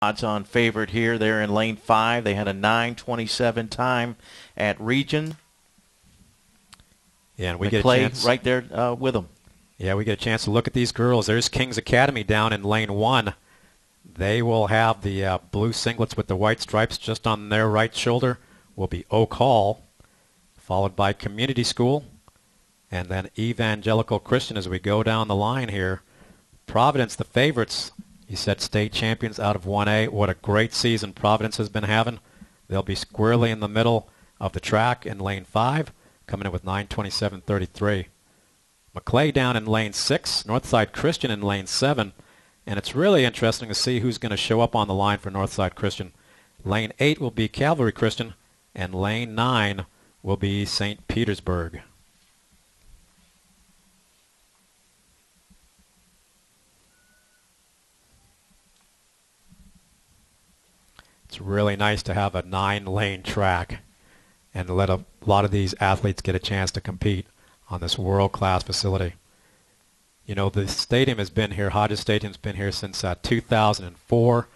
Odds-on favorite here. They're in lane 5. They had a 9:27 time at Region. Yeah, and we get a chance right there with them. Yeah, we get a chance to look at these girls. There's Kings Academy down in lane 1. They will have the blue singlets with the white stripes just on their right shoulder. Will be Oak Hall, followed by Community School, and then Evangelical Christian as we go down the line here. Providence, the favorites. You said state champions out of 1A. What a great season Providence has been having. They'll be squarely in the middle of the track in lane 5, coming in with 9:27.33. McClay down in lane 6, Northside Christian in lane 7, and it's really interesting to see who's going to show up on the line for Northside Christian. Lane 8 will be Calvary Christian, and lane 9 will be St. Petersburg. It's really nice to have a 9-lane track and let a lot of these athletes get a chance to compete on this world-class facility. You know, the stadium has been here, Hodges Stadium's been here since 2004,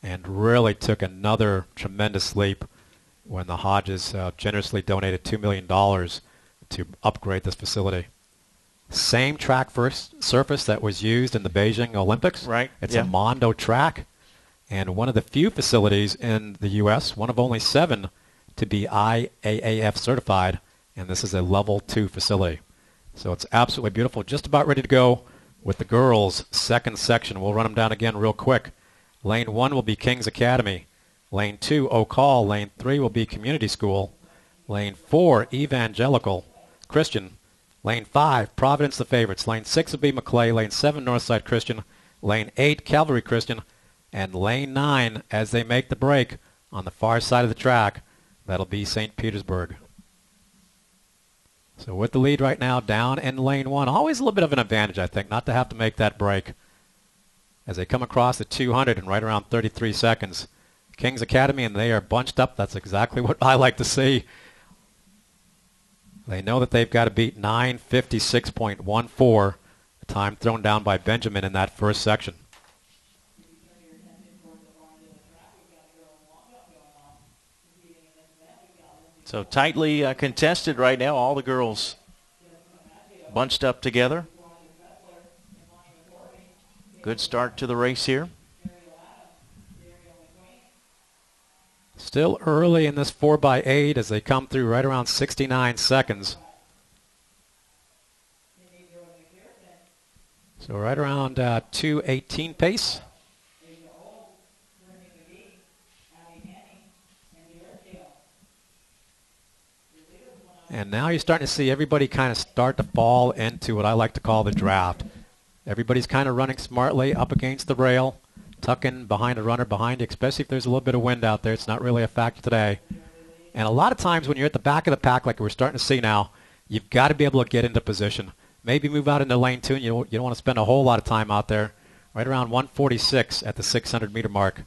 and really took another tremendous leap when the Hodges generously donated $2 million to upgrade this facility. Same track surface that was used in the Beijing Olympics. Right. It's a Mondo track. And one of the few facilities in the U.S., one of only 7, to be IAAF certified, and this is a level 2 facility. So it's absolutely beautiful. Just about ready to go with the girls' second section. We'll run them down again real quick. Lane 1 will be Kings Academy. Lane 2, Oak Hall. Lane 3 will be Community School. Lane 4, Evangelical Christian. Lane 5, Providence the favorites. Lane 6 will be McClay. Lane 7, Northside Christian. Lane 8, Calvary Christian. And lane 9, as they make the break on the far side of the track, that'll be St. Petersburg. So with the lead right now down in lane 1, always a little bit of an advantage, I think, not to have to make that break. As they come across the 200 in right around 33 seconds. Kings Academy, and they are bunched up. That's exactly what I like to see. They know that they've got to beat 9:56.14, the time thrown down by Benjamin in that first section. So tightly contested right now. All the girls bunched up together. Good start to the race here. Still early in this 4x8 as they come through right around 69 seconds. So right around 2:18 pace. And now you're starting to see everybody kind of start to fall into what I like to call the draft. Everybody's kind of running smartly up against the rail, tucking behind a runner behind you, especially if there's a little bit of wind out there. It's not really a factor today. And a lot of times when you're at the back of the pack like we're starting to see now, you've got to be able to get into position. Maybe move out into lane 2, and you don't want to spend a whole lot of time out there. Right around 146 at the 600-meter mark.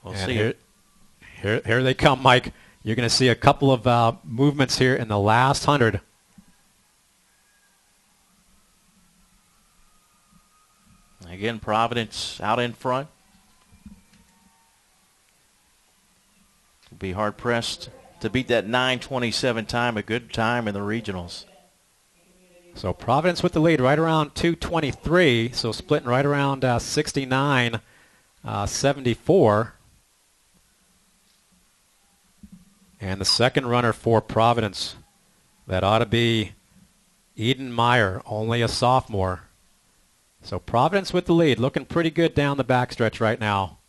We'll see. Here they come, Mike. You're going to see a couple of movements here in the last 100. Again, Providence out in front. Will be hard-pressed to beat that 9:27 time, a good time in the regionals. So Providence with the lead right around 2:23, so splitting right around 69-74. And the second runner for Providence, that ought to be Eden Meyer, only a sophomore. So Providence with the lead, looking pretty good down the backstretch right now.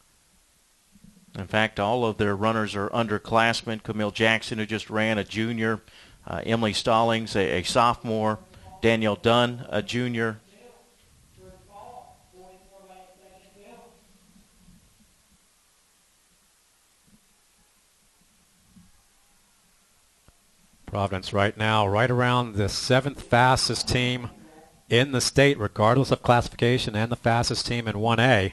In fact, all of their runners are underclassmen. Camille Jackson, who just ran, a junior. Emily Stallings, a sophomore. Danielle Dunn, a junior. Providence right now, right around the 7th fastest team in the state, regardless of classification, and the fastest team in 1A.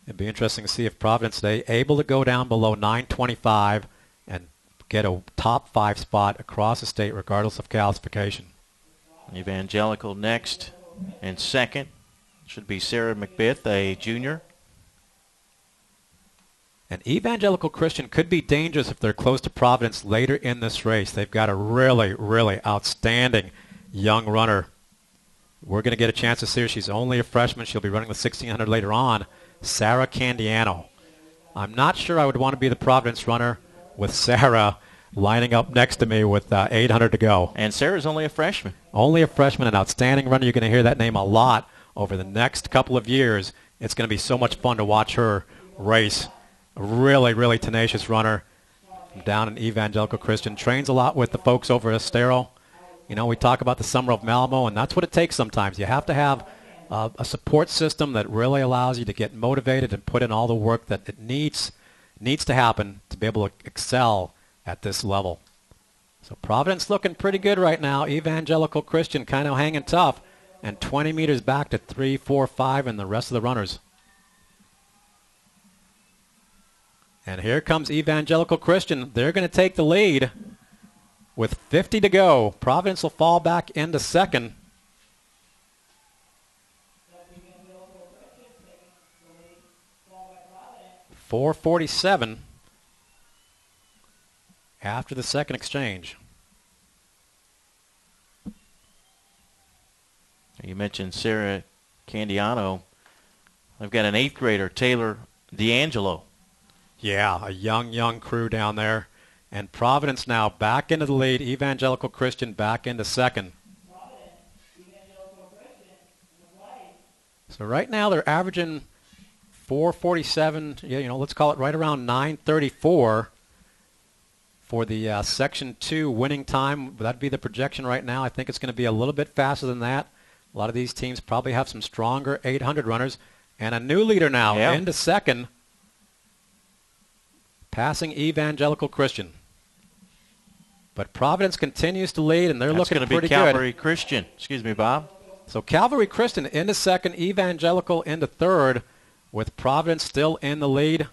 It'd be interesting to see if Providence today able to go down below 925 and get a top 5 spot across the state regardless of classification. Evangelical next and second should be Sarah McBith, a junior. And Evangelical Christian could be dangerous if they're close to Providence later in this race. They've got a really, really outstanding young runner. We're going to get a chance to see her. She's only a freshman. She'll be running the 1600 later on. Sarah Candiano. I'm not sure I would want to be the Providence runner with Sarah lining up next to me with 800 to go. And Sarah's only a freshman. Only a freshman, an outstanding runner. You're going to hear that name a lot over the next couple of years. It's going to be so much fun to watch her race. A really, really tenacious runner from down in Evangelical Christian. Trains a lot with the folks over at Estero. You know, we talk about the Summer of Malmo, and that's what it takes sometimes. You have to have a support system that really allows you to get motivated and put in all the work that it needs to happen to be able to excel at this level. So Providence looking pretty good right now. Evangelical Christian kind of hanging tough, and 20 meters back to 3, 4, 5, and the rest of the runners. And here comes Evangelical Christian. They're going to take the lead with 50 to go. Providence will fall back into second. .447 after the second exchange. You mentioned Sarah Candiano. I've got an 8th grader, Taylor D'Angelo. Yeah, a young crew down there. And Providence now back into the lead. Evangelical Christian back into second. So right now they're averaging 447, let's call it right around 934 for the Section 2 winning time. That'd be the projection right now. I think it's going to be a little bit faster than that. A lot of these teams probably have some stronger 800 runners. And a new leader now into second, passing Evangelical Christian. But Providence continues to lead, and they're looking pretty good. That's going to be Calvary Christian. Excuse me, Bob. So Calvary Christian into second, Evangelical into third, with Providence still in the lead.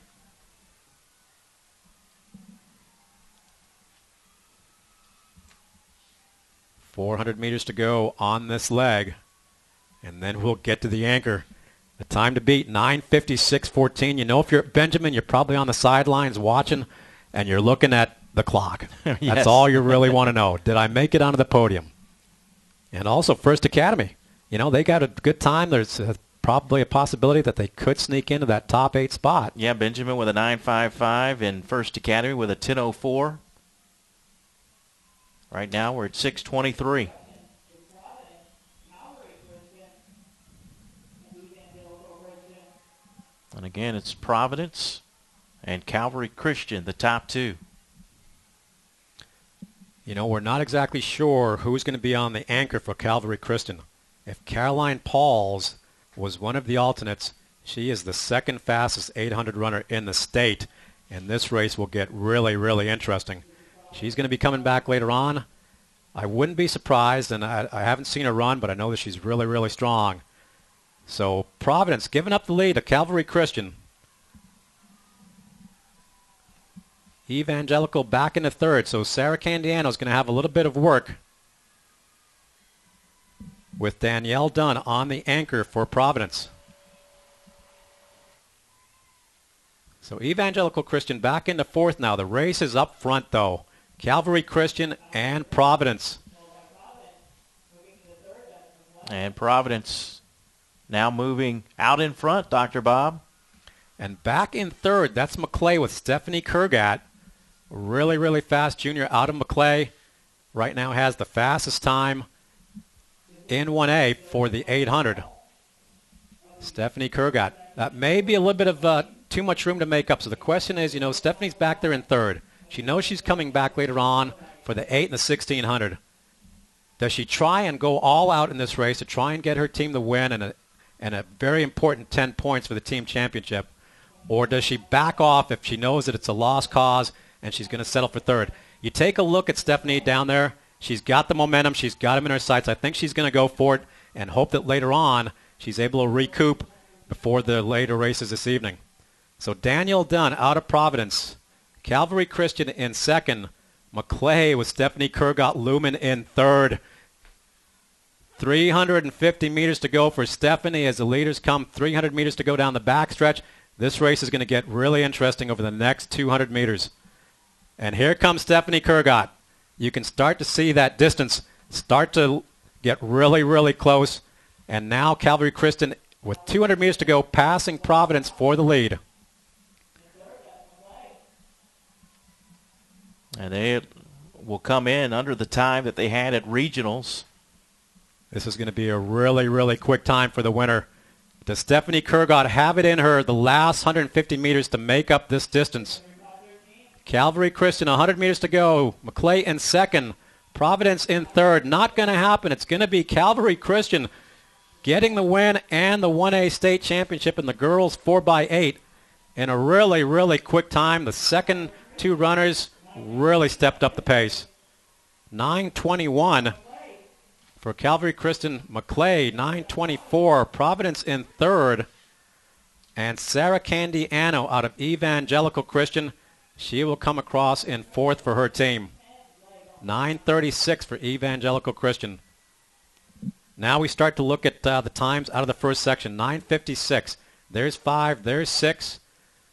.400 meters to go on this leg, and then we'll get to the anchor. The time to beat, 9:56:14. You know, if you're at Benjamin, you're probably on the sidelines watching, and you're looking at the clock. Yes. That's all you really want to know. Did I make it onto the podium? And also First Academy. You know, they got a good time. There's probably a possibility that they could sneak into that top 8 spot. Yeah, Benjamin with a 9.55 and First Academy with a 10.04. Right now we're at 6:23. And again, it's Providence and Calvary Christian, the top 2. You know, we're not exactly sure who's going to be on the anchor for Calvary Christian. If Caroline Pauls was one of the alternates, she is the second fastest 800 runner in the state, and this race will get really, really interesting. She's going to be coming back later on. I wouldn't be surprised, and I haven't seen her run, but I know that she's really, really strong. So Providence giving up the lead to Calvary Christian. Evangelical back into third, so Sarah Candiano is going to have a little bit of work with Danielle Dunn on the anchor for Providence. So Evangelical Christian back into fourth now. The race is up front, though. Calvary Christian and Providence. And Providence now moving out in front, Dr. Bob. And back in third, that's McClay with Stephanie Kurgat. Really, really fast junior out of McClay. Right now has the fastest time in 1A for the 800. Stephanie Kurgat. That may be a little bit of too much room to make up. So the question is, Stephanie's back there in third. She knows she's coming back later on for the 8 and the 1600. Does she try and go all out in this race to try and get her team the win and a very important 10 points for the team championship? Or does she back off if she knows that it's a lost cause and she's going to settle for third? You take a look at Stephanie down there. She's got the momentum. She's got him in her sights. I think she's going to go for it and hope that later on she's able to recoup. before the later races this evening. So Daniel Dunn out of Providence. Calvary Christian in second. McClay with Stephanie Kurgat Lumen in third. 350 meters to go for Stephanie as the leaders come. 300 meters to go down the backstretch. This race is going to get really interesting over the next 200 meters. And here comes Stephanie Kurgat. You can start to see that distance start to get really, really close. And now Calvary Christian with 200 meters to go, passing Providence for the lead. And they will come in under the time that they had at regionals. This is going to be a really, really quick time for the winner. Does Stephanie Kurgat have it in her the last 150 meters to make up this distance? Calvary Christian, 100 meters to go. McClay in second. Providence in third. Not going to happen. It's going to be Calvary Christian getting the win and the 1A state championship in the girls 4x8 in a really, really quick time. The second two runners really stepped up the pace. 9:21 for Calvary Christian. McClay, 9:24. Providence in third. And Sarah Candy Anno out of Evangelical Christian. She will come across in fourth for her team. 9:36 for Evangelical Christian. Now we start to look at the times out of the first section. 9:56. There's 5. There's 6.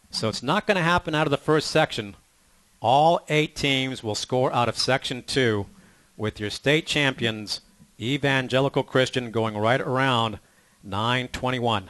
So it's not going to happen out of the first section. All 8 teams will score out of Section 2 with your state champions, Evangelical Christian, going right around 9:21.